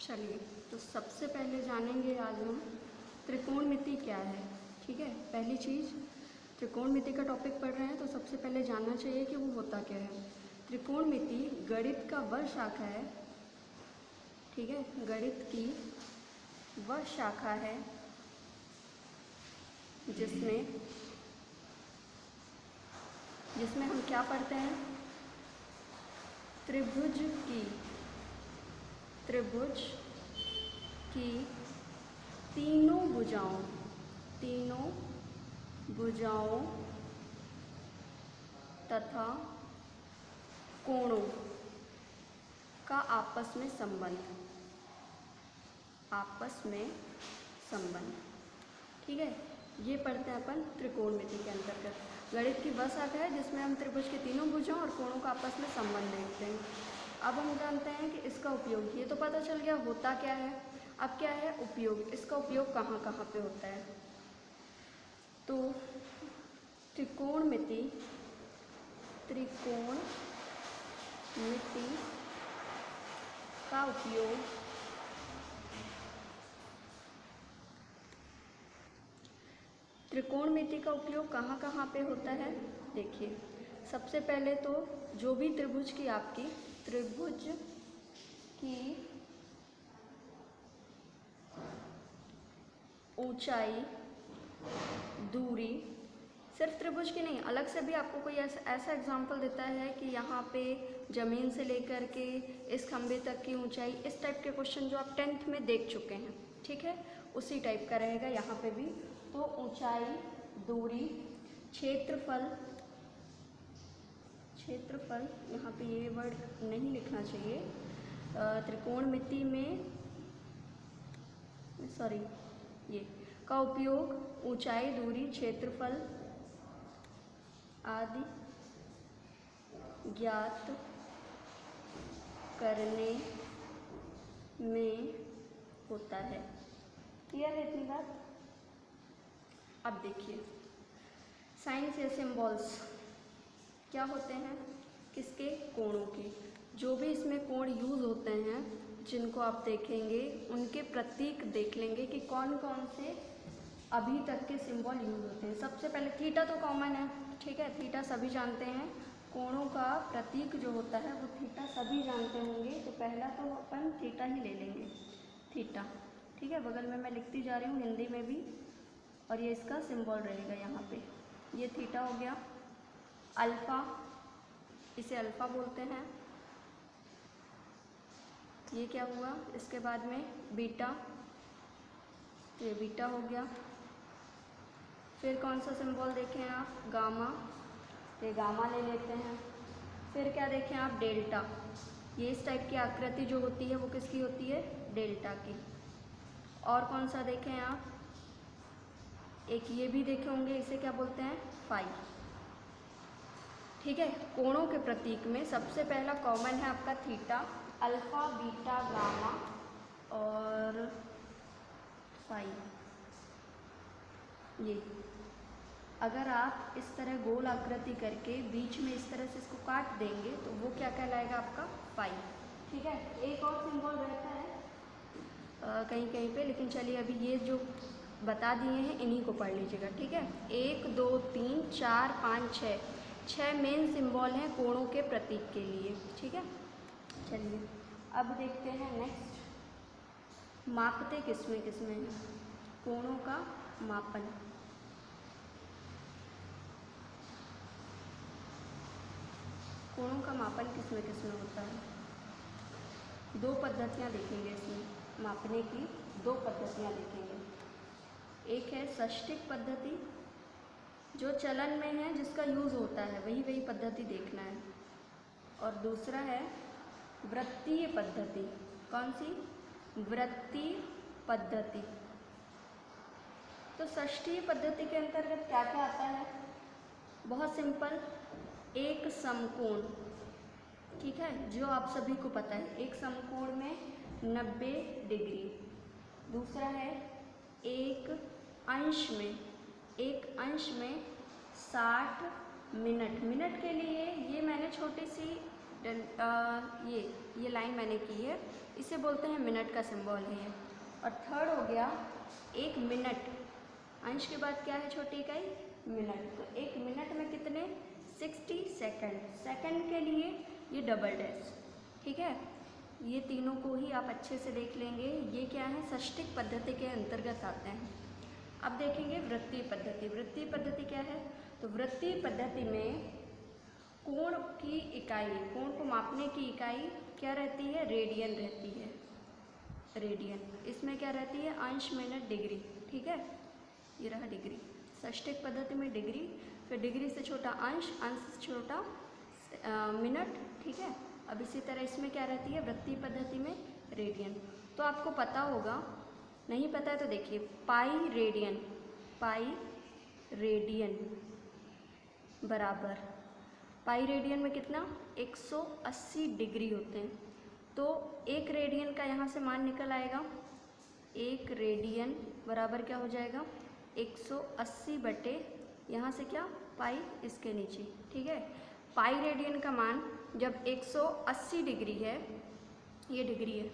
चलिए, तो सबसे पहले जानेंगे आज हम त्रिकोणमिति क्या है। ठीक है, पहली चीज़ त्रिकोणमिति का टॉपिक पढ़ रहे हैं तो सबसे पहले जानना चाहिए कि वो होता क्या है। त्रिकोणमिति गणित का वह शाखा है, ठीक है, गणित की वह शाखा है जिसमें हम क्या पढ़ते हैं, त्रिभुज की तीनों भुजाओं तथा कोणों का आपस में संबंध, ठीक है, ये पढ़ते हैं अपन त्रिकोणमिति के अंतर्गत। गणित की वह शाखा है जिसमें हम त्रिभुज के तीनों भुजाओं और कोणों का आपस में संबंध देखते हैं। अब हम जानते हैं कि इसका उपयोग, ये तो पता चल गया होता क्या है। अब क्या है उपयोग, इसका उपयोग कहाँ कहाँ पे होता है। तो त्रिकोणमिति का उपयोग कहाँ कहाँ पे होता है। देखिए, सबसे पहले तो जो भी त्रिभुज की ऊंचाई, दूरी, सिर्फ त्रिभुज की नहीं, अलग से भी आपको कोई ऐसा एग्जाम्पल देता है कि यहाँ पे ज़मीन से लेकर के इस खंभे तक की ऊंचाई, इस टाइप के क्वेश्चन जो आप 10th में देख चुके हैं, ठीक है, उसी टाइप का रहेगा यहाँ पे भी। तो ऊंचाई, दूरी, क्षेत्रफल, यहाँ पे ये वर्ड नहीं लिखना चाहिए। त्रिकोणमिति में ये का उपयोग ऊंचाई, दूरी, क्षेत्रफल आदि ज्ञात करने में होता है। क्लियर है इतनी बात। अब देखिए, साइंस या सिंबल्स क्या होते हैं, किसके, कोणों के। जो भी इसमें कोण यूज़ होते हैं जिनको आप देखेंगे उनके प्रतीक देख लेंगे कि कौन कौन से अभी तक के सिंबल यूज़ होते हैं। सबसे पहले थीटा तो कॉमन है, ठीक है, थीटा सभी जानते हैं। कोणों का प्रतीक जो होता है वो थीटा सभी जानते होंगे, तो पहला तो अपन थीटा ही ले लेंगे, थीटा, ठीक है। बगल में मैं लिखती जा रही हूँ हिंदी में भी, और ये इसका सिंबल रहेगा यहाँ पे। ये थीटा हो गया। अल्फ़ा, इसे अल्फ़ा बोलते हैं। ये क्या हुआ, इसके बाद में बीटा, ये बीटा हो गया। फिर कौन सा सिंबल देखें आप, गामा, ये गामा ले लेते हैं। फिर क्या देखें आप, डेल्टा, ये इस टाइप की आकृति जो होती है वो किसकी होती है, डेल्टा की। और कौन सा देखें आप, एक ये भी देखे होंगे, इसे क्या बोलते हैं, फाई, ठीक है। कोणों के प्रतीक में सबसे पहला कॉमन है आपका थीटा, अल्फा, बीटा, गामा और फाई। ये अगर आप इस तरह गोल आकृति करके बीच में इस तरह से इसको काट देंगे तो वो क्या कहलाएगा, आपका फाई, ठीक है। एक और सिंबल रहता है कहीं कहीं पे, लेकिन चलिए अभी ये जो बता दिए हैं इन्हीं को पढ़ लीजिएगा, ठीक है। 1 2 3 4 5 6 मेन सिंबल हैं कोणों के प्रतीक के लिए, ठीक है। चलिए अब देखते हैं नेक्स्ट, मापते किसमें हैं, कोणों का मापन। कोणों का मापन किसमें होता है। दो पद्धतियाँ देखेंगे इसमें, मापने की दो पद्धतियाँ देखेंगे। एक है षष्टिक पद्धति, जो चलन में है, जिसका यूज़ होता है, वही पद्धति देखना है। और दूसरा है वृत्तीय पद्धति। कौन सी, वृत्तीय पद्धति। तो षष्ठीय पद्धति के अंतर्गत क्या क्या आता है, बहुत सिंपल, एक समकोण, ठीक है, जो आप सभी को पता है, एक समकोण में 90 डिग्री। दूसरा है एक अंश में 60 मिनट। मिनट के लिए ये मैंने छोटी सी ये लाइन मैंने की है, इसे बोलते हैं मिनट का सिंबल है ये। और थर्ड हो गया 1 मिनट, अंश के बाद क्या है छोटी इकाई मिनट, तो 1 मिनट में कितने 60 सेकंड, सेकंड के लिए ये डबल डैश, ठीक है। ये तीनों को ही आप अच्छे से देख लेंगे, ये क्या है षष्टिक पद्धति के अंतर्गत आते हैं। अब देखेंगे वृत्तीय पद्धति। वृत्तीय पद्धति क्या है, तो वृत्तीय पद्धति में कोण की इकाई, कोण को मापने की इकाई क्या रहती है, रेडियन रहती है, रेडियन। इसमें क्या रहती है, अंश मिनट डिग्री, ठीक है, ये रहा डिग्री। षष्टिक पद्धति में डिग्री, फिर डिग्री से छोटा अंश, अंश से छोटा मिनट, ठीक है। अब इसी तरह इसमें क्या रहती है, वृत्तीय पद्धति में रेडियन। तो आपको पता होगा, नहीं पता है तो देखिए, पाई रेडियन, पाई रेडियन बराबर, पाई रेडियन में कितना 180 डिग्री होते हैं। तो 1 रेडियन का यहाँ से मान निकल आएगा, 1 रेडियन बराबर क्या हो जाएगा 180 बटे यहाँ से क्या पाई इसके नीचे, ठीक है। पाई रेडियन का मान जब 180 डिग्री है, ये डिग्री है,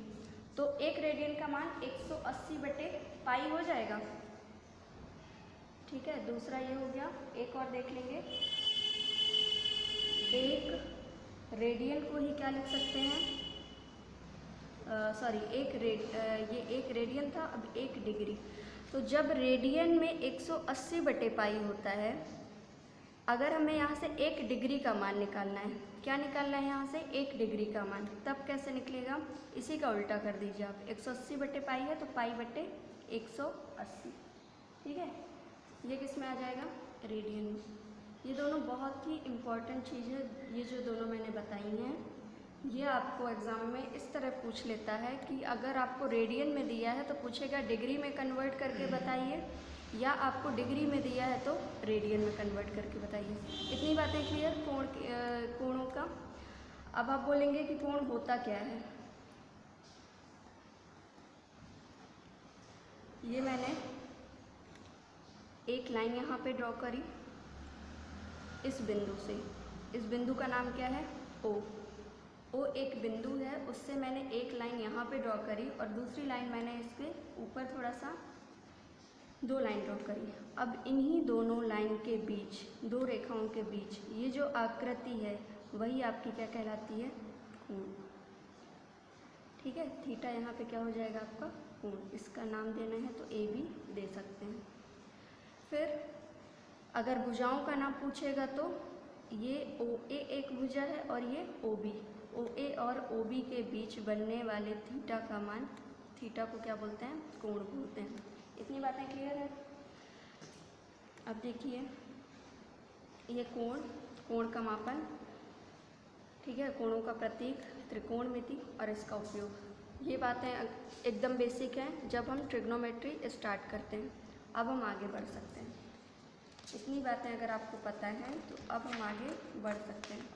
तो 1 रेडियन का मान 180 बटे पाई हो जाएगा, ठीक है। दूसरा ये हो गया, एक और देख लेंगे, 1 रेडियन को ही क्या लिख सकते हैं, सॉरी ये 1 रेडियन था, अब 1 डिग्री। तो जब रेडियन में 180 बटे पाई होता है, अगर हमें यहाँ से 1 डिग्री का मान निकालना है, क्या निकालना है यहाँ से 1 डिग्री का मान, तब कैसे निकलेगा, इसी का उल्टा कर दीजिए आप, 180 बटे पाई है तो पाई बटे 180, ठीक है। ये किस में आ जाएगा, रेडियन में। ये दोनों बहुत ही इम्पॉर्टेंट चीज़ है, ये जो दोनों मैंने बताई हैं, ये आपको एग्ज़ाम में इस तरह पूछ लेता है कि अगर आपको रेडियन में दिया है तो पूछेगा डिग्री में कन्वर्ट करके बताइए, या आपको डिग्री में दिया है तो रेडियन में कन्वर्ट करके बताइए। इतनी बातें क्लियर कोणों का। अब आप बोलेंगे कि कोण होता क्या है। ये मैंने एक लाइन यहाँ पे ड्रॉ करी इस बिंदु से, इस बिंदु का नाम क्या है ओ एक बिंदु है, उससे मैंने एक लाइन यहाँ पे ड्रॉ करी और दूसरी लाइन मैंने इसके ऊपर थोड़ा सा 2 लाइन ड्रॉ करी। अब इन्हीं दोनों लाइन के बीच, 2 रेखाओं के बीच ये जो आकृति है वही आपकी क्या कहलाती है, कोण, ठीक है। थीटा यहाँ पे क्या हो जाएगा आपका कोण, इसका नाम देना है तो ए बी दे सकते हैं। फिर अगर भुजाओं का नाम पूछेगा तो ये ओ ए एक भुजा है और ये ओ बी, ओ ए और ओ बी के बीच बनने वाले थीटा का मान, थीटा को क्या बोलते हैं, कोण बोलते हैं। इतनी बातें क्लियर है। अब देखिए ये कोण का मापन, ठीक है, कोणों का प्रतीक, त्रिकोणमिति और इसका उपयोग, ये बातें एकदम बेसिक हैं जब हम ट्रिग्नोमेट्री स्टार्ट करते हैं। अब हम आगे बढ़ सकते हैं। इतनी बातें अगर आपको पता है तो अब हम आगे बढ़ सकते हैं।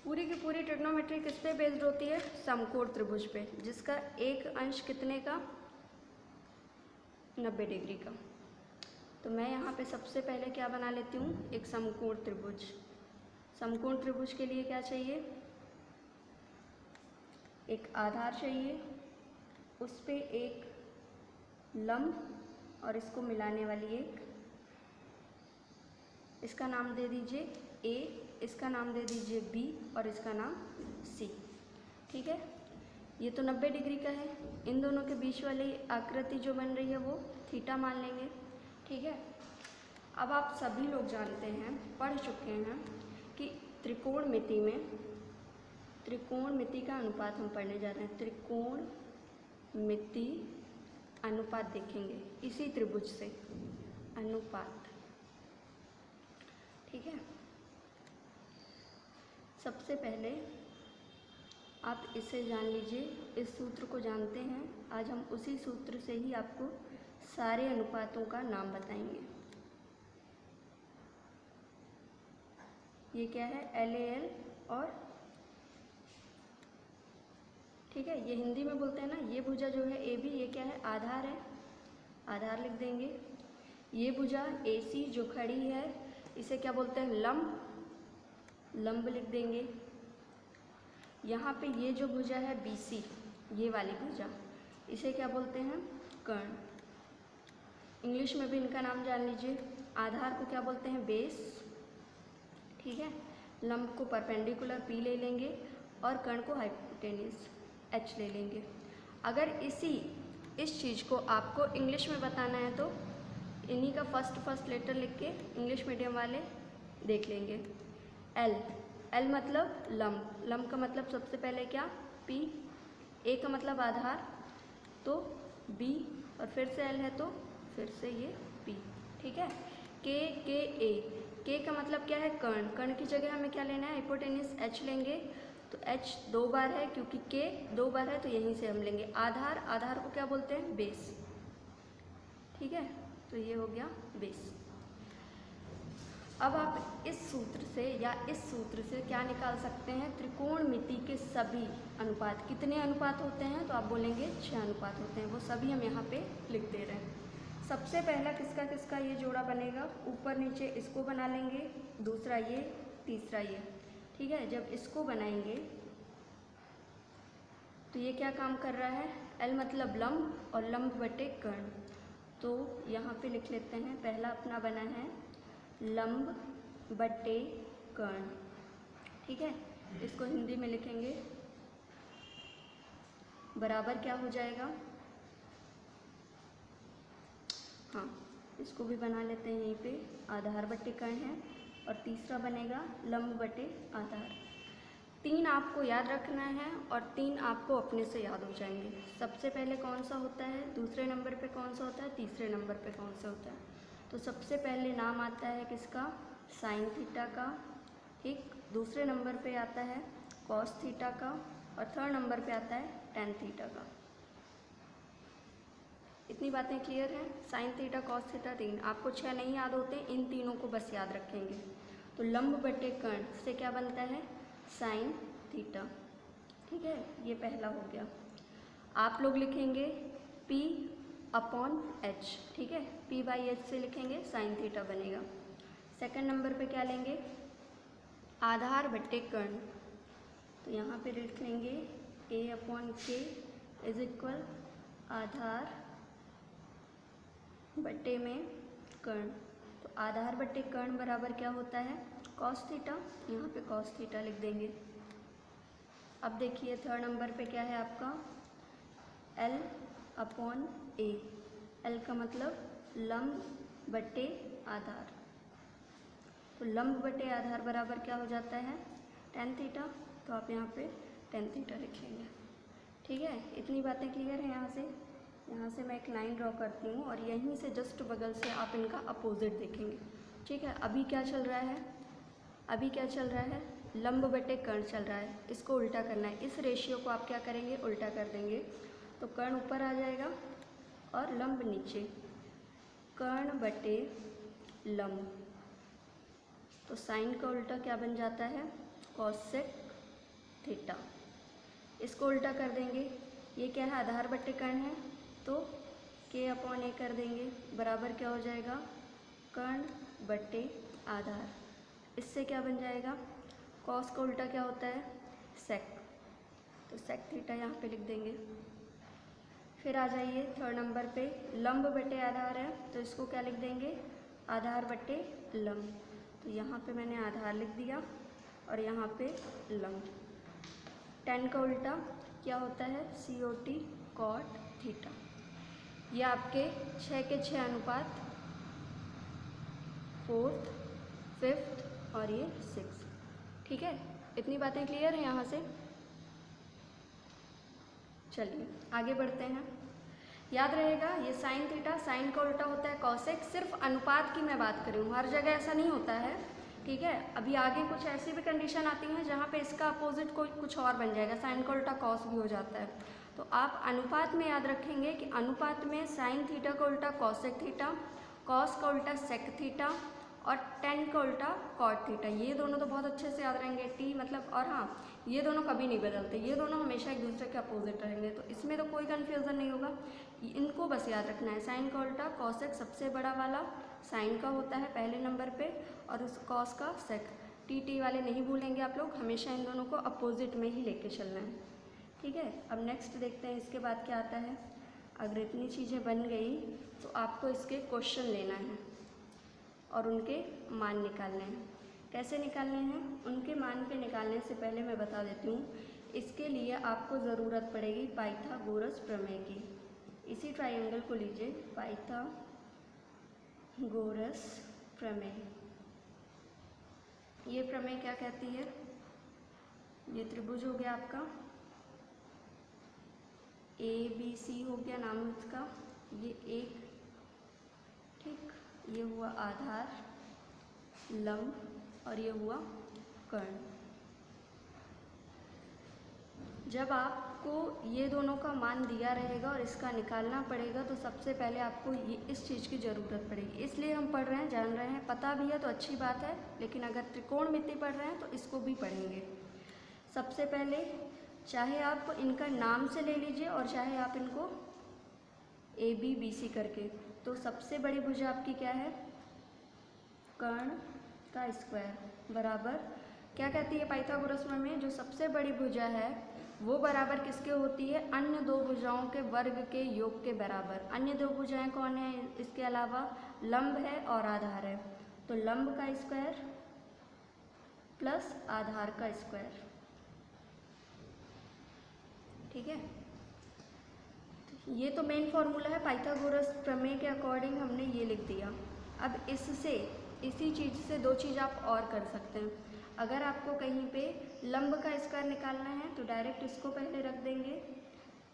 पूरी की पूरी ट्रिग्नोमेट्री किस पे बेस्ड होती है, समकोण त्रिभुज पे, जिसका एक अंश कितने का 90 डिग्री का। तो मैं यहाँ पे सबसे पहले क्या बना लेती हूँ, एक समकोण त्रिभुज। समकोण त्रिभुज के लिए क्या चाहिए, एक आधार चाहिए, उस पे एक लंब और इसको मिलाने वाली एक, इसका नाम दे दीजिए ए, इसका नाम दे दीजिए बी और इसका नाम सी, ठीक है। ये तो 90 डिग्री का है, इन दोनों के बीच वाली आकृति जो बन रही है वो थीटा मान लेंगे, ठीक है। अब आप सभी लोग जानते हैं, पढ़ चुके हैं कि त्रिकोणमिति में, त्रिकोणमिति का अनुपात हम पढ़ने जा रहे हैं। त्रिकोणमिति अनुपात देखेंगे इसी त्रिभुज से, अनुपात, ठीक है। सबसे पहले आप इसे जान लीजिए, इस सूत्र को जानते हैं, आज हम उसी सूत्र से ही आपको सारे अनुपातों का नाम बताएंगे। ये क्या है, LAL और, ठीक है, ये हिंदी में बोलते हैं ना, ये भुजा जो है AB, ये क्या है, आधार है, आधार लिख देंगे। ये भुजा AC जो खड़ी है, इसे क्या बोलते हैं, लंब, लंब लिख देंगे। यहाँ पे ये जो भुजा है BC, ये वाली भुजा, इसे क्या बोलते हैं? कर्ण। इंग्लिश में भी इनका नाम जान लीजिए। आधार को क्या बोलते हैं? बेस, ठीक है। लंब को परपेंडिकुलर P ले लेंगे और कर्ण को हाइपोटेन्यूस H ले लेंगे। अगर इस चीज़ को आपको इंग्लिश में बताना है तो इन्हीं का फर्स्ट लेटर लिख के इंग्लिश मीडियम वाले देख लेंगे। L मतलब लंब, लंब का मतलब सबसे पहले क्या? P, A का मतलब आधार तो B, और फिर से L है तो फिर से ये P, ठीक है। K का मतलब क्या है? कर्ण। कर्ण की जगह हमें क्या लेना है? हाइपोटेन्यूस H लेंगे, तो H 2 बार है क्योंकि K 2 बार है तो यहीं से हम लेंगे। आधार को क्या बोलते हैं? बेस, ठीक है। तो ये हो गया बेस। अब आप इस सूत्र से क्या निकाल सकते हैं? त्रिकोणमिति के सभी अनुपात। कितने अनुपात होते हैं? तो आप बोलेंगे 6 अनुपात होते हैं। वो सभी हम यहाँ पे लिख दे रहे हैं। सबसे पहला किसका ये जोड़ा बनेगा? ऊपर नीचे इसको बना लेंगे, दूसरा ये, तीसरा ये, ठीक है। जब इसको बनाएंगे तो ये क्या काम कर रहा है? L मतलब लंब और लंब बटे कर्ण, तो यहाँ पे लिख लेते हैं। पहला अपना बना है लंब बटे कर्ण, ठीक है। इसको हिंदी में लिखेंगे, बराबर क्या हो जाएगा? हाँ, इसको भी बना लेते हैं यहीं पे, आधार बटे कर्ण है, और तीसरा बनेगा लंब बटे आधार। 3 आपको याद रखना है और 3 आपको अपने से याद हो जाएंगे। सबसे पहले कौन सा होता है? दूसरे नंबर पे कौन सा होता है? तीसरे नंबर पे कौन सा होता है? तो सबसे पहले नाम आता है किसका? साइन थीटा का, ठीक। दूसरे नंबर पे आता है कॉस थीटा का, और थर्ड नंबर पे आता है टेन थीटा का। इतनी बातें क्लियर हैं? Sine theta, cos theta, 3। आपको 6 नहीं याद होते, इन तीनों को बस याद रखेंगे। तो लंब बटे कर्ण से क्या बनता है? साइन थीटा, ठीक है। ये पहला हो गया। आप लोग लिखेंगे P/H, ठीक है। P/H से लिखेंगे, साइन थीटा बनेगा। सेकंड नंबर पे क्या लेंगे? आधार बटे कर्ण, तो यहाँ पे लिख लेंगे A/K इज इक्वल आधार बटे में कर्ण। तो आधार बटे कर्ण बराबर क्या होता है? कॉस थीटा, यहाँ पे कॉस थीटा लिख देंगे। अब देखिए थर्ड नंबर पे क्या है आपका? L/A। L का मतलब लंब बटे आधार, तो लंब बटे आधार बराबर क्या हो जाता है? टेन थीटा, तो आप यहाँ पे टेन थीटा लिखेंगे, ठीक है। इतनी बातें क्लियर है? यहाँ से मैं एक लाइन ड्रॉ करती हूँ और यहीं से जस्ट बगल से आप इनका अपोजिट देखेंगे, ठीक है। अभी क्या चल रहा है? लंब बटे कर्ण चल रहा है, इसको उल्टा करना है। इस रेशियो को आप क्या करेंगे? उल्टा कर देंगे, तो कर्ण ऊपर आ जाएगा और लंब नीचे, कर्ण बटे लंब। तो साइन का उल्टा क्या बन जाता है? Cosec theta. इसको उल्टा कर देंगे, ये क्या है? आधार बटे कर्ण है, तो K/A कर देंगे, बराबर क्या हो जाएगा? कर्ण बटे आधार। इससे क्या बन जाएगा? कॉस का उल्टा क्या होता है? सेक, तो सेक थीटा यहाँ पे लिख देंगे। फिर आ जाइए थर्ड नंबर पे, लंब बटे आधार है, तो इसको क्या लिख देंगे? आधार बटे लंब। तो यहाँ पे मैंने आधार लिख दिया और यहाँ पे लंब। टेन का उल्टा क्या होता है? COT cot theta. ये आपके 6 के 6 अनुपात, 4th, 5th और ये 6th, ठीक है। इतनी बातें क्लियर है यहाँ से? चलिए आगे बढ़ते हैं। याद रहेगा ये साइन थीटा, साइन का उल्टा होता है कॉसेक। सिर्फ अनुपात की मैं बात कर रही हूँ, हर जगह ऐसा नहीं होता है, ठीक है। अभी आगे कुछ ऐसी भी कंडीशन आती हैं जहाँ पे इसका अपोजिट कोई कुछ और बन जाएगा, साइन का उल्टा कॉस भी हो जाता है। तो आप अनुपात में याद रखेंगे कि अनुपात में साइन थीटा का उल्टा कॉसेक थीटा, कॉस का उल्टा सेक थीटा और टेन का उल्टा कॉट थीटा। ये दोनों तो बहुत अच्छे से याद रहेंगे, टी मतलब, और हाँ ये दोनों कभी नहीं बदलते, ये दोनों हमेशा एक दूसरे के अपोजिट रहेंगे, तो इसमें तो कोई कन्फ्यूज़न नहीं होगा। इनको बस याद रखना है। साइन का उल्टा कॉसेक सबसे बड़ा वाला साइन का होता है पहले नंबर पे, और उस कॉस का सेक। टी टी वाले नहीं भूलेंगे आप लोग, हमेशा इन दोनों को अपोजिट में ही लेके चलना है, ठीक है। अब नेक्स्ट देखते हैं इसके बाद क्या आता है। अगर इतनी चीज़ें बन गई तो आपको इसके क्वेश्चन लेना है और उनके मान निकालने हैं। कैसे निकालने हैं? उनके मान पे निकालने से पहले मैं बता देती हूँ, इसके लिए आपको ज़रूरत पड़ेगी पाइथागोरस प्रमेय की। इसी ट्राइंगल को लीजिए, पाइथागोरस प्रमेय। ये प्रमेय क्या कहती है? ये त्रिभुज हो गया आपका, ABC हो गया नाम इसका, ये एक, ठीक, ये हुआ आधार, लंब, और ये हुआ कर्ण। जब आपको ये दोनों का मान दिया रहेगा और इसका निकालना पड़ेगा तो सबसे पहले आपको ये इस चीज़ की ज़रूरत पड़ेगी। इसलिए हम पढ़ रहे हैं, जान रहे हैं, पता भी है तो अच्छी बात है, लेकिन अगर त्रिकोणमिति पढ़ रहे हैं तो इसको भी पढ़ेंगे। सबसे पहले चाहे आप इनका नाम से ले लीजिए और चाहे आप इनको ABBC करके, तो सबसे बड़ी भुजा आपकी क्या है? कर्ण का स्क्वायर बराबर क्या कहती है पाइथागोरस प्रमेय? जो सबसे बड़ी भुजा है वो बराबर किसके होती है? अन्य दो भुजाओं के वर्ग के योग के बराबर। अन्य दो भुजाएं कौन है इसके अलावा? लंब है और आधार है। तो लंब का स्क्वायर प्लस आधार का स्क्वायर, ठीक है। ये तो मेन फॉर्मूला है, पाइथागोरस प्रमेय के अकॉर्डिंग हमने ये लिख दिया। अब इससे, इसी चीज़ से दो चीज़ आप और कर सकते हैं। अगर आपको कहीं पे लंब का स्क्वायर निकालना है तो डायरेक्ट इसको पहले रख देंगे,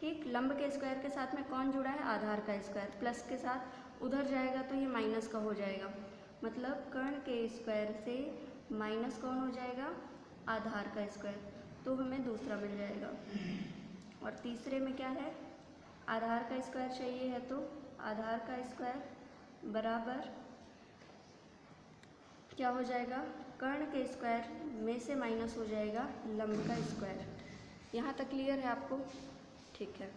ठीक। लंब के स्क्वायर के साथ में कौन जुड़ा है? आधार का स्क्वायर, प्लस के साथ उधर जाएगा तो ये माइनस का हो जाएगा, मतलब कर्ण के स्क्वायर से माइनस कौन हो जाएगा? आधार का स्क्वायर, तो हमें दूसरा मिल जाएगा। और तीसरे में क्या है? आधार का स्क्वायर चाहिए है तो आधार का स्क्वायर बराबर क्या हो जाएगा? कर्ण के स्क्वायर में से माइनस हो जाएगा लंब का स्क्वायर। यहाँ तक क्लियर है आपको? ठीक है।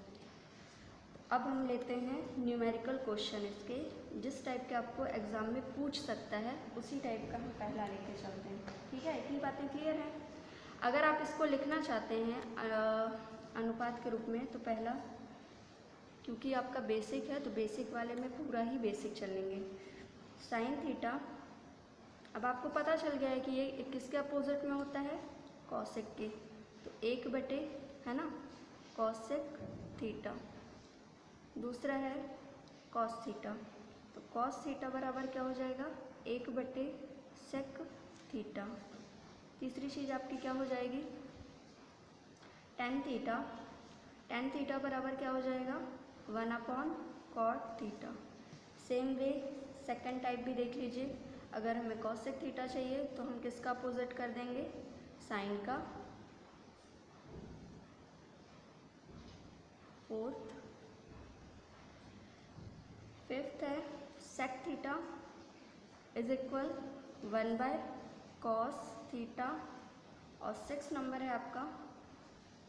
अब हम लेते हैं न्यूमेरिकल क्वेश्चन इसके, जिस टाइप के आपको एग्ज़ाम में पूछ सकता है उसी टाइप का हम पहला लेके चलते हैं, ठीक है। इतनी बातें क्लियर हैं। अगर आप इसको लिखना चाहते हैं अनुपात के रूप में, तो पहला, क्योंकि आपका बेसिक है तो बेसिक वाले में पूरा ही बेसिक चलेंगे। साइन थीटा, अब आपको पता चल गया है कि ये किसके अपोजिट में होता है? कॉसेक के, तो 1/, है ना, कॉसेक थीटा। दूसरा है कॉस थीटा, तो कॉस थीटा बराबर क्या हो जाएगा? 1/सेक थीटा। तीसरी चीज़ आपकी क्या हो जाएगी? Tan theta. टेन थीटा बराबर क्या हो जाएगा? 1/कॉट theta. Same way second type भी देख लीजिए। अगर हमें कॉसेक थीटा चाहिए तो हम किसका अपोजिट कर देंगे? साइन का। फोर्थ, फिफ्थ है सेक थीटा इज इक्वल 1/कॉस थीटा। और सिक्स नंबर है आपका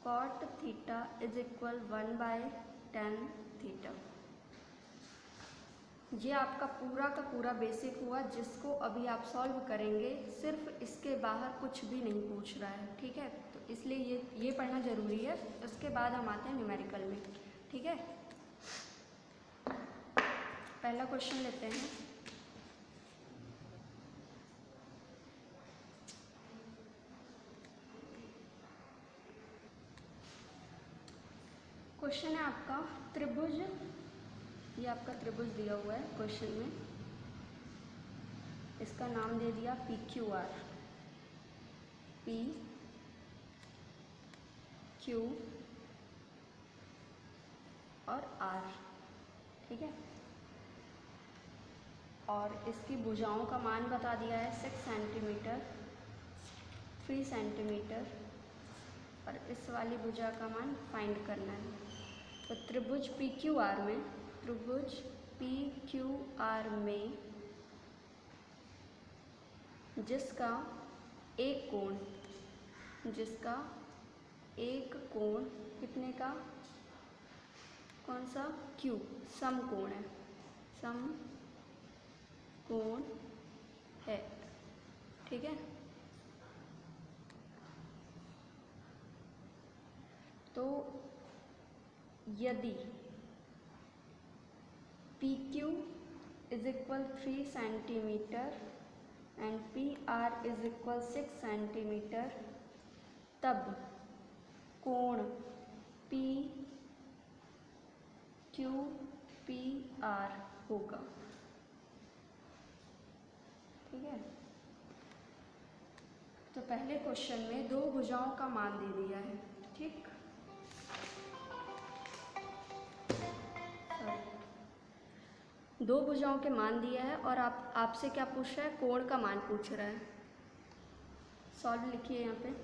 cot theta is equal 1/tan theta. ये आपका पूरा का पूरा बेसिक हुआ, जिसको अभी आप सॉल्व करेंगे। सिर्फ इसके बाहर कुछ भी नहीं पूछ रहा है, ठीक है। तो इसलिए ये पढ़ना ज़रूरी है। उसके बाद हम आते हैं न्यूमेरिकल में, ठीक है। पहला क्वेश्चन लेते हैं। क्वेश्चन है आपका त्रिभुज, ये आपका त्रिभुज दिया हुआ है क्वेश्चन में, इसका नाम दे दिया PQR, PQ और R, ठीक है। और इसकी भुजाओं का मान बता दिया है 6 सेंटीमीटर, 3 सेंटीमीटर, और इस वाली भुजा का मान फाइंड करना है। तो त्रिभुज PQR में, त्रिभुज PQR में जिसका एक कोण कितने का? कौन सा? Q, सम कोण है, सम कोण है, ठीक है। तो यदि P Q is equal 3 centimetre and P R is equal 6 centimetre, तब कोण पी क्यू पी आर होगा। ठीक है, तो पहले क्वेश्चन में दो भुजाओं का मान दे दिया है। ठीक, दो भुजाओं के मान दिया है और आपसे क्या पूछ रहा है, कोण का मान पूछ रहा है। सॉल्व लिखिए यहाँ पे।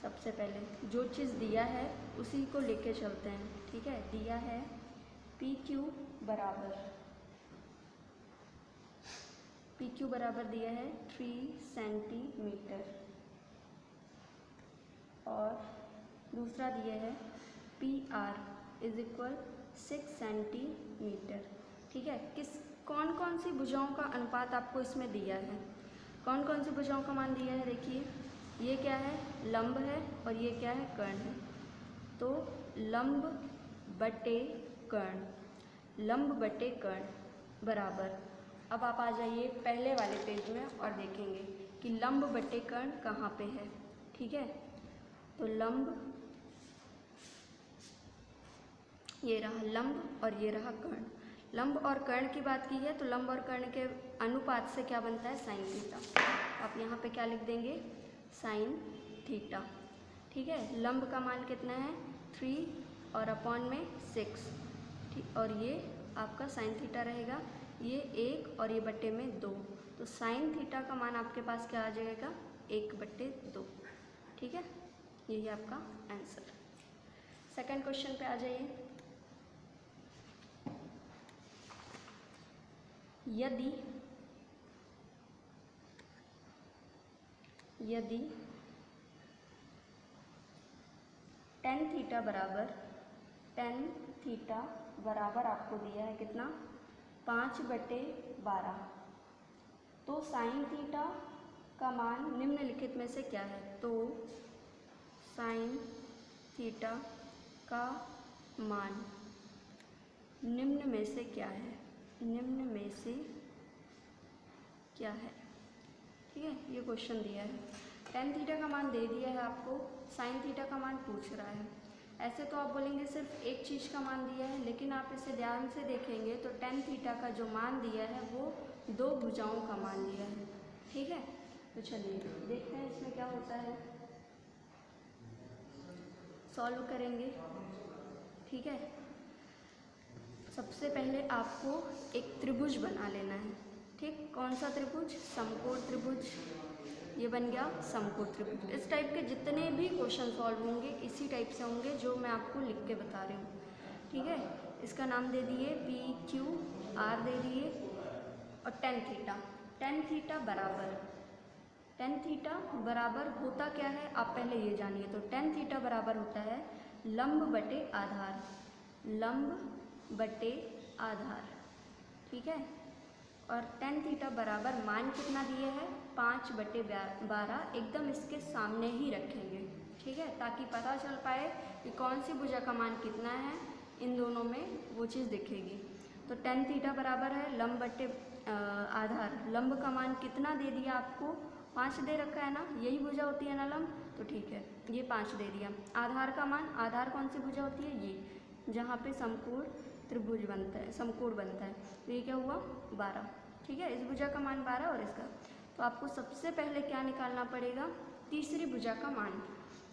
सबसे पहले जो चीज़ दिया है उसी को लेके चलते हैं। ठीक है, दिया है पी क्यू बराबर दिया है 3 सेंटीमीटर और दूसरा दिया है P R is equal 6 centimetre. ठीक है, कौन कौन सी भुजाओं का अनुपात आपको इसमें दिया है, कौन कौन सी भुजाओं का मान दिया है। देखिए, ये क्या है, लंब है और ये क्या है, कर्ण है। तो लंब बटे कर्ण बराबर, अब आप आ जाइए पहले वाले पेज में और देखेंगे कि लंब बटे कर्ण कहाँ पे है। ठीक है, तो लंब, ये रहा लंब और ये रहा कर्ण। लंब और कर्ण की बात की है तो लंब और कर्ण के अनुपात से क्या बनता है, साइन थीटा। आप यहाँ पे क्या लिख देंगे, साइन थीटा। ठीक है, लंब का मान कितना है 3 और अपॉन में 6। ठीक, और ये आपका साइन थीटा रहेगा, ये 1 और ये बट्टे में 2, तो साइन थीटा का मान आपके पास क्या आ जाएगा, 1/2। ठीक है, यही आपका आंसर। सेकंड क्वेश्चन पे आ जाइए। यदि tan थीटा बराबर आपको दिया है कितना, 5/12, तो साइन थीटा का मान निम्नलिखित में से क्या है। तो साइन थीटा का मान निम्न में से क्या है, निम्न में से क्या है। ठीक है, ये क्वेश्चन दिया है, tan थीटा का मान दे दिया है आपको, साइन थीटा का मान पूछ रहा है। ऐसे तो आप बोलेंगे सिर्फ एक चीज़ का मान दिया है, लेकिन आप इसे ध्यान से देखेंगे तो tan थीटा का जो मान दिया है वो दो भुजाओं का मान दिया है। ठीक है, तो चलिए देखते हैं इसमें क्या होता है, सॉल्व करेंगे। ठीक है, सबसे पहले आपको एक त्रिभुज बना लेना है। ठीक, कौन सा त्रिभुज, समकोण त्रिभुज। ये बन गया समकोण त्रिभुज। इस टाइप के जितने भी क्वेश्चन सॉल्व होंगे इसी टाइप से होंगे जो मैं आपको लिख के बता रही हूँ। ठीक है, इसका नाम दे दिए पी क्यू आर दे दिए और tan थीटा बराबर होता क्या है, आप पहले ये जानिए। तो tan थीटा बराबर होता है लंब बटे आधार। ठीक है, और tan थीटा बराबर मान कितना दिए है, 5/12, एकदम इसके सामने ही रखेंगे। ठीक है, ताकि पता चल पाए कि कौन सी भुजा का मान कितना है, इन दोनों में वो चीज़ दिखेगी। तो tan थीटा बराबर है लंब बटे आधार। लंब का मान कितना दे दिया आपको, 5 दे रखा है ना, यही भुजा होती है ना लंब, तो ठीक है ये 5 दे दिया। आधार का मान, आधार कौन सी भुजा होती है, ये जहाँ पे समकोण त्रिभुज बनता है, समकोण बनता है, तो ये क्या हुआ 12। ठीक है, इस भुजा का मान 12 और इसका, तो आपको सबसे पहले क्या निकालना पड़ेगा, तीसरी भुजा का मान।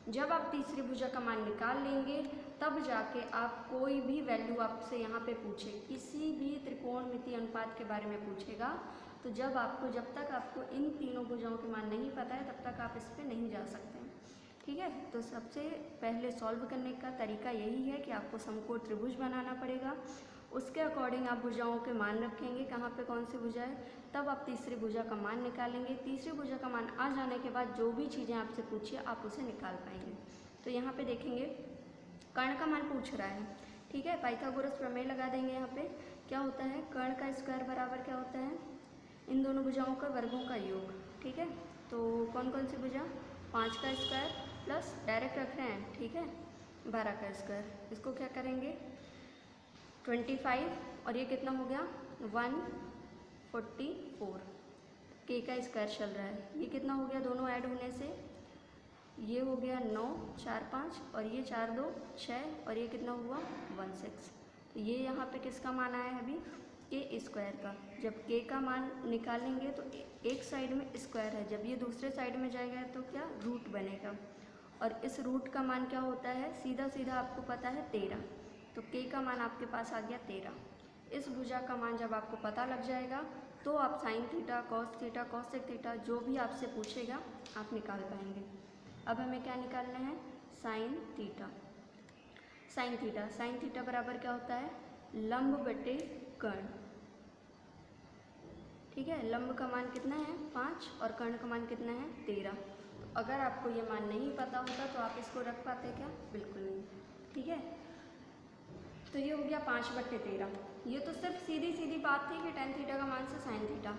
जब आप तीसरी भुजा का मान निकाल लेंगे तब जाके आप कोई भी वैल्यू आपसे यहाँ पे पूछे, किसी भी त्रिकोणमितीय अनुपात के बारे में पूछेगा, तो जब तक आपको इन तीनों भुजाओं के मान नहीं पता है तब तक आप इस पर नहीं जा सकते। ठीक है, तो सबसे पहले सॉल्व करने का तरीका यही है कि आपको समकोण त्रिभुज बनाना पड़ेगा, उसके अकॉर्डिंग आप भुजाओं के मान रखेंगे, कहाँ पे कौन सी भुजा है, तब आप तीसरी भुजा का मान निकालेंगे। तीसरी भुजा का मान आ जाने के बाद जो भी चीज़ें आपसे पूछिए आप उसे निकाल पाएंगे। तो यहाँ पे देखेंगे कर्ण का मान पूछ रहा है। ठीक है, पाइथागोरस प्रमेय लगा देंगे। यहाँ पे क्या होता है, कर्ण का स्क्वायर बराबर क्या होता है, इन दोनों भुजाओं का वर्गों का योग। ठीक है, तो कौन कौन सी भुजा, 5 का स्क्वायर प्लस डायरेक्ट डायरेक्ट रख रहे हैं, ठीक है। 12 का स्क्वायर, इसको क्या करेंगे 25 और ये कितना हो गया 144, के का स्क्वायर चल रहा है, ये कितना हो गया दोनों ऐड होने से, ये हो गया 9 4 5 और ये 4 2 6 और ये कितना हुआ 16। तो ये यहाँ पे किसका मान आया है अभी के स्क्वायर का। जब के का मान निकालेंगे तो एक साइड में स्क्वायर है, जब ये दूसरे साइड में जाएगा तो क्या रूट बनेगा, और इस रूट का मान क्या होता है सीधा सीधा आपको पता है 13। तो के का मान आपके पास आ गया 13। इस भुजा का मान जब आपको पता लग जाएगा तो आप साइन थीटा कॉसेक थीटा जो भी आपसे पूछेगा आप निकाल पाएंगे। अब हमें क्या निकालना है साइन थीटा। साइन थीटा बराबर क्या होता है लंब बटे कर्ण, ठीक है। लंब का मान कितना है 5 और कर्ण का मान कितना है 13। तो अगर आपको ये मान नहीं पता होता तो आप इसको रख पाते क्या, बिल्कुल नहीं, ठीक है। तो ये हो गया 5/13। ये तो सिर्फ सीधी सीधी बात थी कि tan थीटा का मान से साइन थीटा।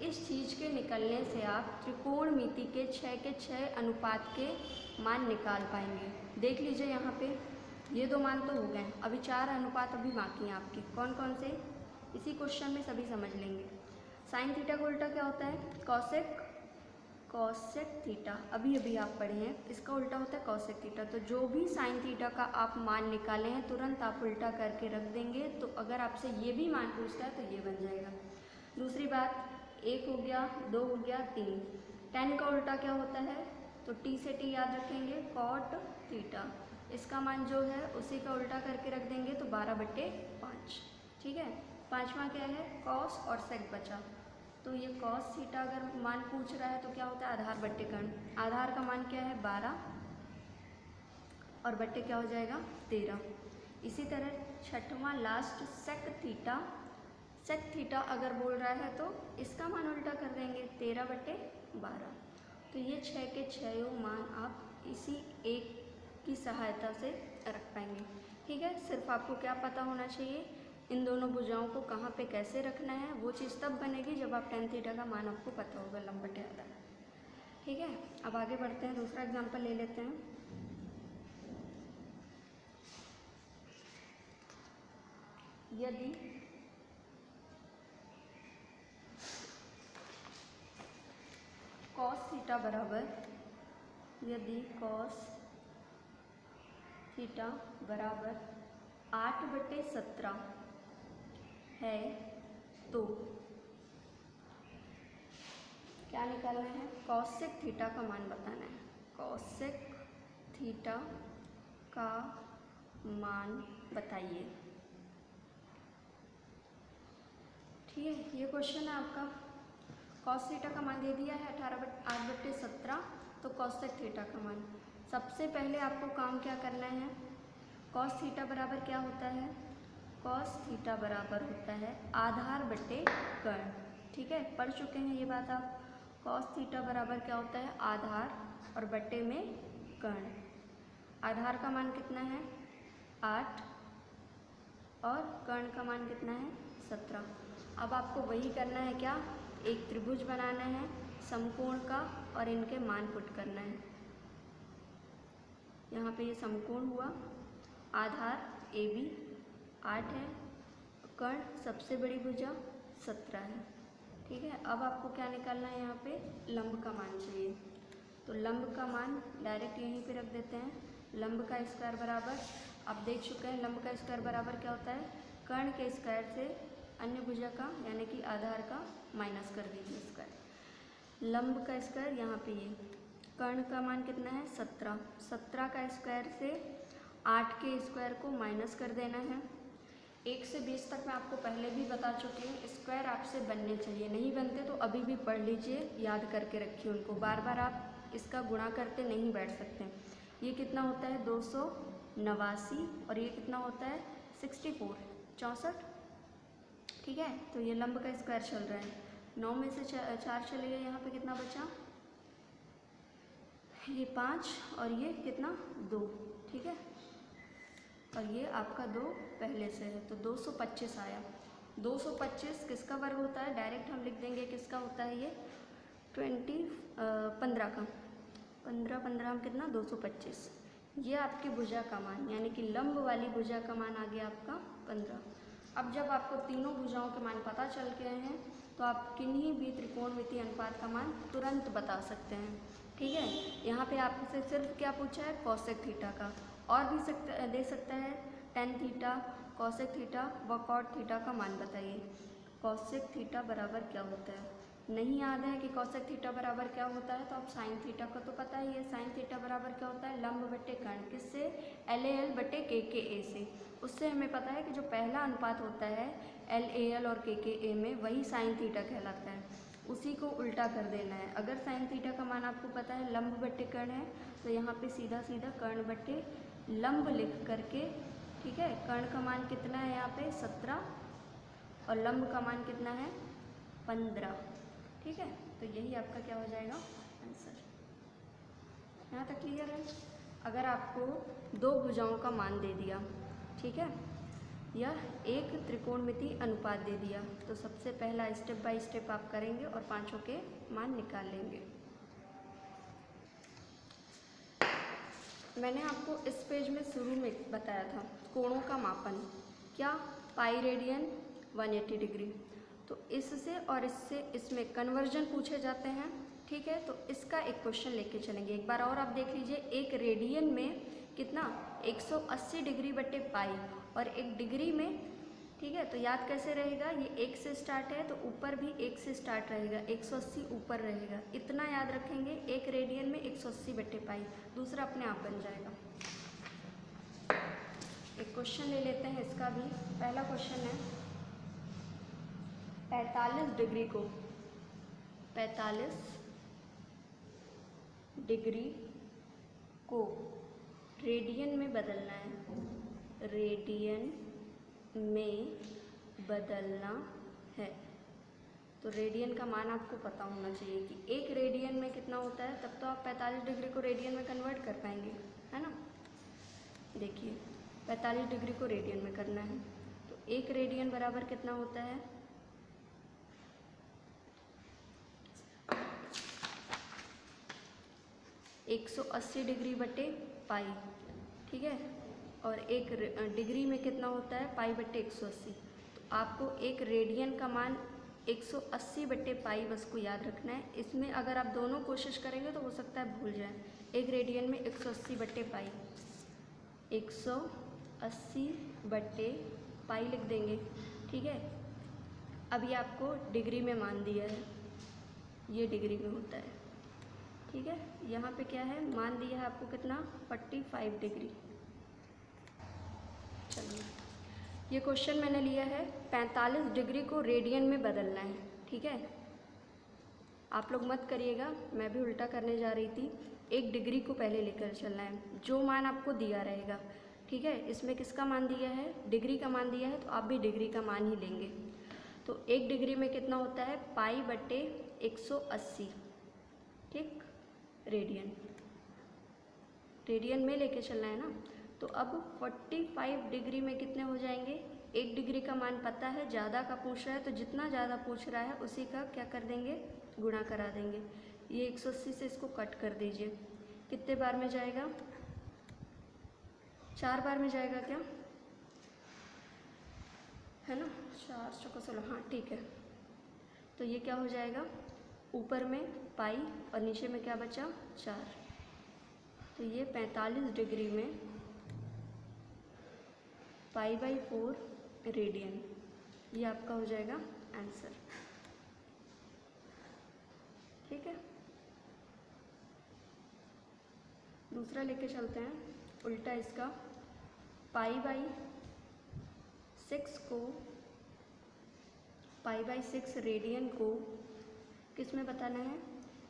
इस चीज़ के निकलने से आप त्रिकोणमिति के 6 अनुपात के मान निकाल पाएंगे। देख लीजिए यहाँ पे ये 2 मान तो हो गए, अभी 4 अनुपात अभी बाकी हैं आपके। कौन कौन से, इसी क्वेश्चन में सभी समझ लेंगे। साइन थीटा का उल्टा क्या होता है कॉसेक थीटा, अभी अभी आप पढ़े हैं, इसका उल्टा होता है कॉसेक थीटा। तो जो भी साइन थीटा का आप मान निकाले हैं तुरंत आप उल्टा करके रख देंगे, तो अगर आपसे ये भी मान पूछता है तो ये बन जाएगा। दूसरी बात 1 हो गया 2 हो गया 3, tan का उल्टा क्या होता है तो t से t याद रखेंगे कॉट थीटा, इसका मान जो है उसी का उल्टा करके रख देंगे तो 12/5, ठीक है। पाँचवा क्या है कॉस और सेक बचा, तो ये कॉस थीटा अगर मान पूछ रहा है तो क्या होता है आधार बट्टे कर्ण, आधार का मान क्या है 12 और बट्टे क्या हो जाएगा 13। इसी तरह छठवां लास्ट सेक थीटा अगर बोल रहा है तो इसका मान उल्टा कर देंगे 13/12। तो ये 6 के 6 मान आप इसी एक की सहायता से रख पाएंगे, ठीक है। सिर्फ आपको क्या पता होना चाहिए इन दोनों भुजाओं को कहाँ पे कैसे रखना है, वो चीज़ तब बनेगी जब आप tan थीटा का मान आपको पता होगा लंब बटे आधार, ठीक है। अब आगे बढ़ते हैं, दूसरा एग्जांपल ले लेते हैं। यदि cos थीटा बराबर 8/17 है तो क्या निकालना है कॉसेक थीटा का मान बताना है। कॉसेक थीटा का मान बताइए, ठीक है। ये क्वेश्चन है आपका। कॉस थीटा का मान दे दिया है 8/17, तो कॉसेक थीटा का मान। सबसे पहले आपको काम क्या करना है, कॉस थीटा बराबर क्या होता है, कॉस थीटा बराबर होता है आधार बटे कर्ण, ठीक है। पढ़ चुके हैं ये बात आप। कॉस थीटा बराबर क्या होता है आधार और बटे में कर्ण। आधार का मान कितना है 8 और कर्ण का मान कितना है 17। अब आपको वही करना है क्या, एक त्रिभुज बनाना है समकोण का और इनके मान पुट करना है। यहाँ पे ये समकोण हुआ, आधार AB 8 है, कर्ण सबसे बड़ी भुजा 17 है, ठीक है। अब आपको क्या निकालना है, यहाँ पे लंब का मान चाहिए, तो लंब का मान डायरेक्ट यहीं पे रख देते हैं। लंब का स्क्वायर बराबर, आप देख चुके हैं लंब का स्क्वायर बराबर क्या होता है कर्ण के स्क्वायर से अन्य भुजा का यानी कि आधार का माइनस कर दीजिए स्क्वायर। लंब का स्क्वायर यहाँ पे ये कर्ण का मान कितना है 17 का स्क्वायर से 8 के स्क्वायर को माइनस कर देना है। 1 से 20 तक मैं आपको पहले भी बता चुकी हूँ, स्क्वायर आपसे बनने चाहिए, नहीं बनते तो अभी भी पढ़ लीजिए, याद करके रखिए उनको, बार बार आप इसका गुणा करते नहीं बैठ सकते। ये कितना होता है 289 और ये कितना होता है 64, ठीक है। तो ये लंब का स्क्वायर चल रहा है, 9 में से 4 चले गए, यहाँ पे कितना बचा, ये 5 और ये कितना 2, ठीक है। और ये आपका 2 पहले से है तो 225 आया। 225 किसका वर्ग होता है, डायरेक्ट हम लिख देंगे किसका होता है ये 15 का। 15 15 में कितना 225। ये आपकी भुजा का मान यानी कि लंब वाली भुजा का मान आ गया आपका 15। अब जब आपको तीनों भुजाओं के मान पता चल गए हैं तो आप किन्हीं भी त्रिकोणमितीय अनुपात का मान तुरंत बता सकते हैं। ठीक है, यहाँ पे आपसे सिर्फ क्या पूछा है, कॉसेक थीटा का, और भी दे सकता है टेन थीटा, कॉसेक थीटा व कॉट थीटा का मान बताइए। कॉसेक थीटा बराबर क्या होता है, नहीं याद है कि कॉसेक थीटा बराबर क्या होता है तो आप साइन थीटा का तो पता ही है। साइन थीटा बराबर क्या होता है, लंब बटे कर्ण, किससे, LAL बटे KKA से। उससे हमें पता है कि जो पहला अनुपात होता है LAL और KKA में, वही साइन थीटा कहलाता है। उसी को उल्टा कर देना है। अगर साइन थीटा का मान आपको पता है लंब बटे कर्ण है तो यहाँ पे सीधा सीधा कर्ण बटे लंब लिख करके, ठीक है, कर्ण का मान कितना है यहाँ पे 17 और लंब का मान कितना है 15। ठीक है, तो यही आपका क्या हो जाएगा आंसर। यहाँ तक क्लियर है। अगर आपको दो भुजाओं का मान दे दिया, ठीक है, या एक त्रिकोणमितीय अनुपात दे दिया, तो सबसे पहला स्टेप बाय स्टेप आप करेंगे और पांचों के मान निकाल लेंगे। मैंने आपको इस पेज में शुरू में बताया था कोणों का मापन, क्या, पाई रेडियन 180 डिग्री। तो इससे और इससे इसमें कन्वर्जन पूछे जाते हैं। ठीक है, तो इसका एक क्वेश्चन लेके चलेंगे। एक बार और आप देख लीजिए, एक रेडियन में कितना 180 डिग्री बटे पाई और एक डिग्री में, ठीक है, तो याद कैसे रहेगा, ये 1 से स्टार्ट है तो ऊपर भी 1 से स्टार्ट रहेगा, 180 ऊपर रहेगा, इतना याद रखेंगे। एक रेडियन में 180 बटे पाई, दूसरा अपने आप बन जाएगा। एक क्वेश्चन ले लेते हैं इसका भी। पहला क्वेश्चन है 45 डिग्री को 45 डिग्री को रेडियन में बदलना है, रेडियन में बदलना है। तो रेडियन का मान आपको पता होना चाहिए कि एक रेडियन में कितना होता है, तब तो आप 45 डिग्री को रेडियन में कन्वर्ट कर पाएंगे, है ना। देखिए 45 डिग्री को रेडियन में करना है तो एक रेडियन बराबर कितना होता है, 180 डिग्री बटे पाई, ठीक है, और एक डिग्री में कितना होता है पाई बटे 180। तो आपको एक रेडियन का मान 180 बटे पाई बस को याद रखना है। इसमें अगर आप दोनों कोशिश करेंगे तो हो सकता है भूल जाए। एक रेडियन में 180 बटे पाई, 180 बटे पाई लिख देंगे, ठीक है। अभी आपको डिग्री में मान दिया है, ये डिग्री में होता है, ठीक है। यहाँ पे क्या है, मान दिया है आपको कितना 45 डिग्री। चलिए ये क्वेश्चन मैंने लिया है 45 डिग्री को रेडियन में बदलना है, ठीक है। आप लोग मत करिएगा, मैं भी उल्टा करने जा रही थी। एक डिग्री को पहले लेकर चलना है, जो मान आपको दिया रहेगा, ठीक है। इसमें किसका मान दिया है, डिग्री का मान दिया है, तो आप भी डिग्री का मान ही लेंगे। तो एक डिग्री में कितना होता है पाई बटे 180, ठीक, रेडियन, रेडियन में लेके चलना है ना। तो अब 45 डिग्री में कितने हो जाएंगे, एक डिग्री का मान पता है, ज़्यादा का पूछ रहा है तो जितना ज़्यादा पूछ रहा है उसी का क्या कर देंगे, गुणा करा देंगे। ये 180 से इसको कट कर दीजिए, कितने बार में जाएगा, 4 बार में जाएगा क्या, है ना, 4 चौको 16, हाँ ठीक है। तो ये क्या हो जाएगा, ऊपर में पाई और नीचे में क्या बचा 4। तो ये 45 डिग्री में पाई बाई 4 रेडियन, ये आपका हो जाएगा आंसर, ठीक है। दूसरा लेके चलते हैं उल्टा इसका, पाई बाई 6 को, पाई बाई 6 रेडियन को किस में बताना है,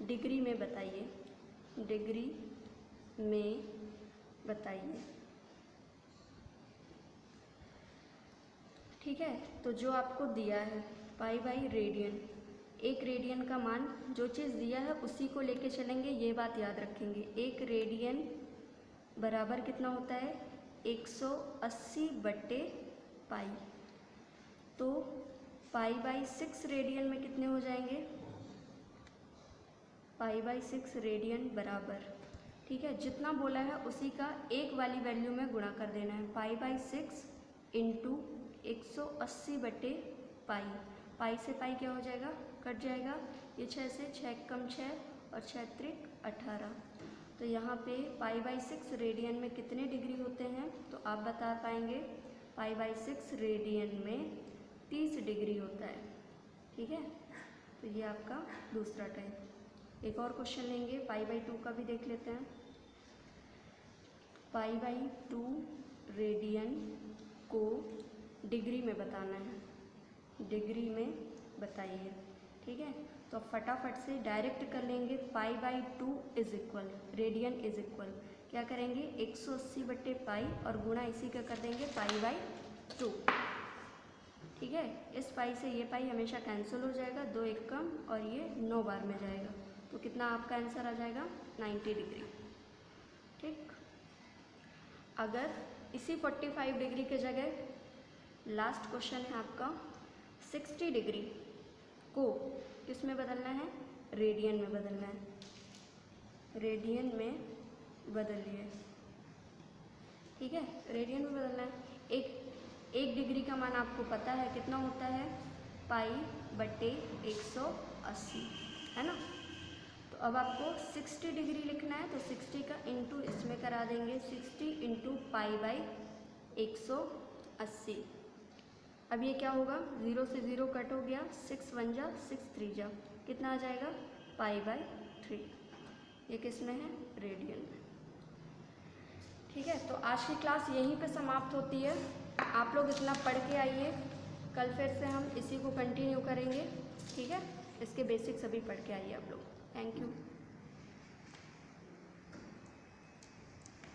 डिग्री में बताइए, डिग्री में बताइए, ठीक है। तो जो आपको दिया है पाई बाई रेडियन, एक रेडियन का मान जो चीज़ दिया है उसी को लेके चलेंगे, ये बात याद रखेंगे। एक रेडियन बराबर कितना होता है 180 बटे पाई। तो पाई बाई 6 रेडियन में कितने हो जाएंगे, पाई बाई 6 रेडियन बराबर ठीक है, जितना बोला है उसी का एक वाली वैल्यू में गुणा कर देना है। पाई/6 इंटू 180/पाई। पाई से पाई क्या हो जाएगा, कट जाएगा। ये 6 से 6 कम 6 और 6 त्रिक 18। तो यहाँ पे पाई/6 रेडियन में कितने डिग्री होते हैं, तो आप बता पाएंगे पाई/6 रेडियन में 30 डिग्री होता है। ठीक है, तो ये आपका दूसरा टाइप। एक और क्वेश्चन लेंगे, पाई/2 का भी देख लेते हैं। पाई/2 रेडियन को डिग्री में बताना है, डिग्री में बताइए। ठीक है, तो फटाफट से डायरेक्ट कर लेंगे। पाई/2 is equal, radian is equal क्या करेंगे, 180/पाई और गुणा इसी का कर देंगे पाई/2। ठीक है, इस पाई से ये पाई हमेशा कैंसिल हो जाएगा, 2 1 कम और ये 9 बार में जाएगा। तो कितना आपका आंसर आ जाएगा, 90 डिग्री। ठीक, अगर इसी 45 डिग्री के जगह लास्ट क्वेश्चन है आपका 60 डिग्री को किस में बदलना है, रेडियन में बदलना है। रेडियन में बदलिए। ठीक है, रेडियन में बदलना है। एक डिग्री का मान आपको पता है कितना होता है, पाई/180 है ना। तो अब आपको 60 डिग्री लिखना है, तो 60 का इंटू इसमें करा देंगे, 60 इंटू पाई/180। अब ये क्या होगा, 0 से 0 कट हो गया, 6 1 जा 6 3 जा, कितना आ जाएगा, पाई/3। ये किस में है, रेडियन में। ठीक है, तो आज की क्लास यहीं पे समाप्त होती है। आप लोग इतना पढ़ के आइए, कल फिर से हम इसी को कंटिन्यू करेंगे। ठीक है, इसके बेसिक्स अभी पढ़ के आइए आप लोग। Thank you.